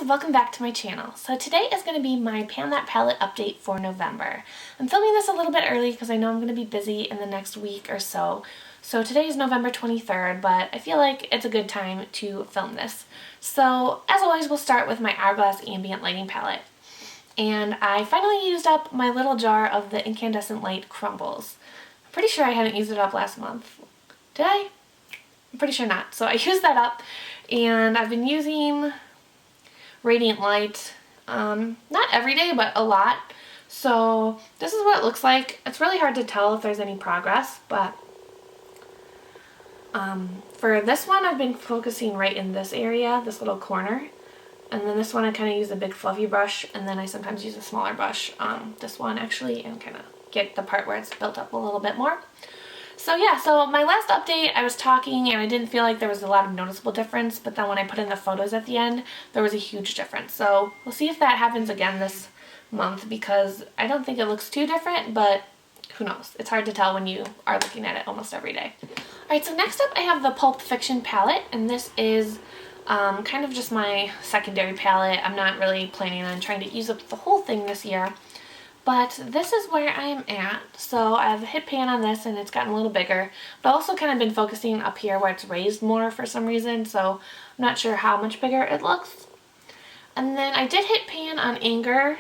welcome back to my channel. So today is going to be my Pan That Palette update for November. I'm filming this a little bit early because I know I'm going to be busy in the next week or so. So today is November 23rd, but I feel like it's a good time to film this. So as always, we'll start with my Hourglass Ambient Lighting Palette. And I finally used up my little jar of the Incandescent Light Crumbles. I'm pretty sure I hadn't used it up last month. Did I? I'm pretty sure not. So I used that up, and I've been using Radiant Light, not every day, but a lot. So this is what it looks like. It's really hard to tell if there's any progress, but for this one I've been focusing right in this area, this little corner. And then this one I kind of use a big fluffy brush, and then I sometimes use a smaller brush, this one actually, and kind of get the part where it's built up a little bit more. So yeah, so my last update I was talking and I didn't feel like there was a lot of noticeable difference, but then when I put in the photos at the end, there was a huge difference. So we'll see if that happens again this month, because I don't think it looks too different, but who knows? It's hard to tell when you are looking at it almost every day. Alright, so next up I have the Pulp Fiction palette, and this is kind of just my secondary palette. I'm not really planning on trying to use up the whole thing this year. But this is where I am at. So I've hit pan on this and it's gotten a little bigger, but also kind of been focusing up here where it's raised more for some reason, so I'm not sure how much bigger it looks. And then I did hit pan on Anger.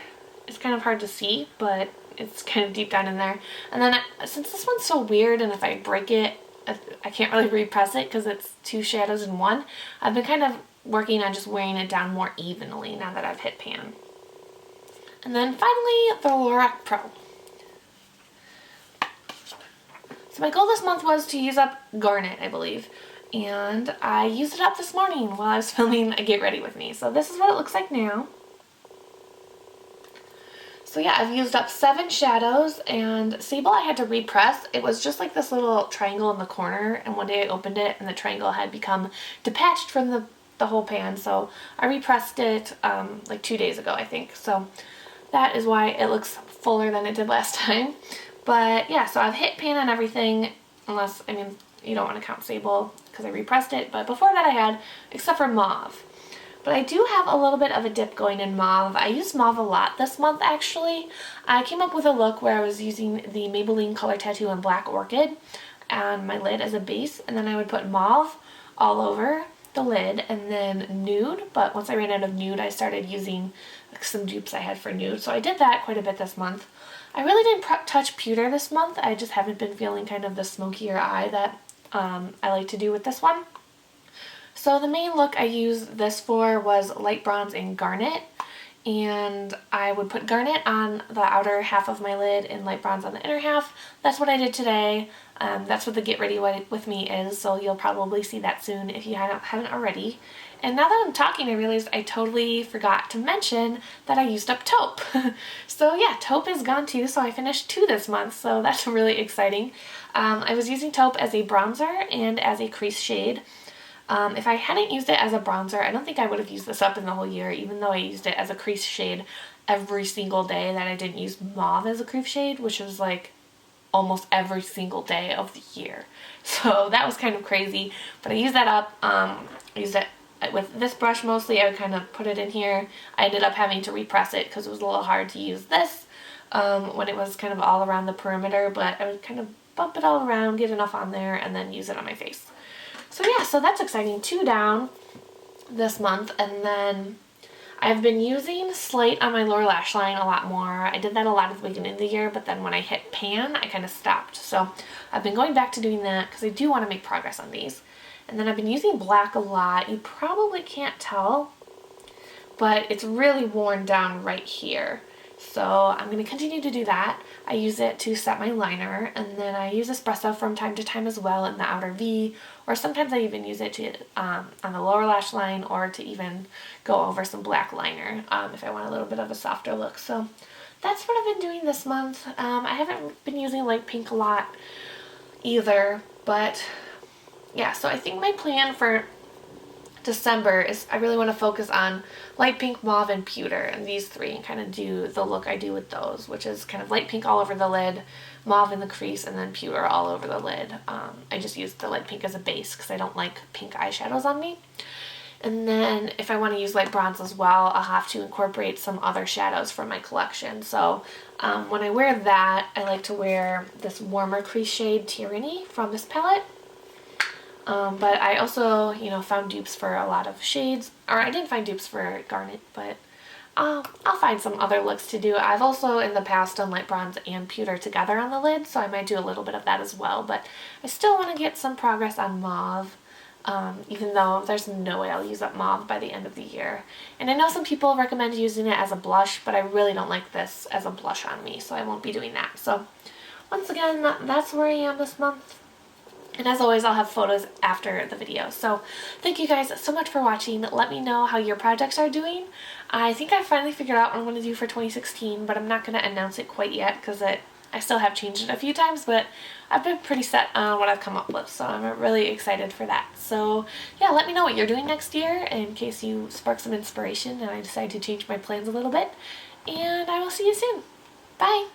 It's kind of hard to see, but it's kind of deep down in there. And then since this one's so weird, and if I break it, I can't really repress it because it's two shadows in one, I've been kind of working on just wearing it down more evenly now that I've hit pan. And then finally, the Lorac Pro. So my goal this month was to use up Garnet, I believe. And I used it up this morning while I was filming a Get Ready With Me. So this is what it looks like now. So yeah, I've used up 7 shadows, and Sable I had to repress. It was just like this little triangle in the corner, and one day I opened it and the triangle had become detached from the whole pan. So I repressed it like 2 days ago, I think. So that is why it looks fuller than it did last time. But yeah, so I've hit pan on everything, unless, I mean, you don't want to count Sable because I repressed it, but before that I had, except for Mauve. But I do have a little bit of a dip going in Mauve. I used Mauve a lot this month, actually. I came up with a look where I was using the Maybelline Color Tattoo in Black Orchid on my lid as a base, and then I would put Mauve all over the lid, and then Nude, but once I ran out of Nude I started using some dupes I had for Nude, so I did that quite a bit this month. I really didn't touch Pewter this month. I just haven't been feeling kind of the smokier eye that I like to do with this one. So the main look I used this for was Light Bronze and Garnet, and I would put Garnet on the outer half of my lid and Light Bronze on the inner half. That's what I did today. That's what the Get Ready With Me is, so you'll probably see that soon if you haven't already. And now that I'm talking, I realized I totally forgot to mention that I used up Taupe. So yeah, Taupe is gone too, so I finished 2 this month, so that's really exciting. I was using Taupe as a bronzer and as a crease shade. If I hadn't used it as a bronzer, I don't think I would have used this up in the whole year, even though I used it as a crease shade every single day that I didn't use Mauve as a crease shade, which was like almost every single day of the year. So that was kind of crazy, but I used that up. I used it with this brush mostly. I would kind of put it in here. I ended up having to repress it because it was a little hard to use this when it was kind of all around the perimeter, but I would kind of bump it all around, get enough on there, and then use it on my face. So yeah, so that's exciting. 2 down this month, and then I've been using Slate on my lower lash line a lot more. I did that a lot at the beginning of the year, but then when I hit pan, I kind of stopped. So I've been going back to doing that because I do want to make progress on these. And then I've been using black a lot. You probably can't tell, but it's really worn down right here. So I'm going to continue to do that. I use it to set my liner, and then I use espresso from time to time as well in the outer V, or sometimes I even use it to on the lower lash line, or to even go over some black liner if I want a little bit of a softer look. So that's what I've been doing this month. I haven't been using light pink a lot either, but yeah, so I think my plan for December is I really want to focus on light pink, mauve, and pewter, and these 3, and kind of do the look I do with those, which is kind of light pink all over the lid, mauve in the crease, and then pewter all over the lid. I just use the light pink as a base because I don't like pink eyeshadows on me. And then if I want to use light bronze as well, I'll have to incorporate some other shadows from my collection. So when I wear that, I like to wear this warmer crease shade Tyranny from this palette. But I also, found dupes for a lot of shades. Or I didn't find dupes for Garnet, but I'll find some other looks to do. I've also in the past done light bronze and pewter together on the lid, so I might do a little bit of that as well. But I still want to get some progress on mauve. Even though there's no way I'll use up mauve by the end of the year. And I know some people recommend using it as a blush, but I really don't like this as a blush on me, so I won't be doing that. So once again, that's where I am this month. And as always, I'll have photos after the video. So thank you guys so much for watching. Let me know how your projects are doing. I think I finally figured out what I'm going to do for 2016, but I'm not going to announce it quite yet because I still have changed it a few times, but I've been pretty set on what I've come up with, so I'm really excited for that. So yeah, let me know what you're doing next year in case you spark some inspiration and I decide to change my plans a little bit. And I will see you soon. Bye!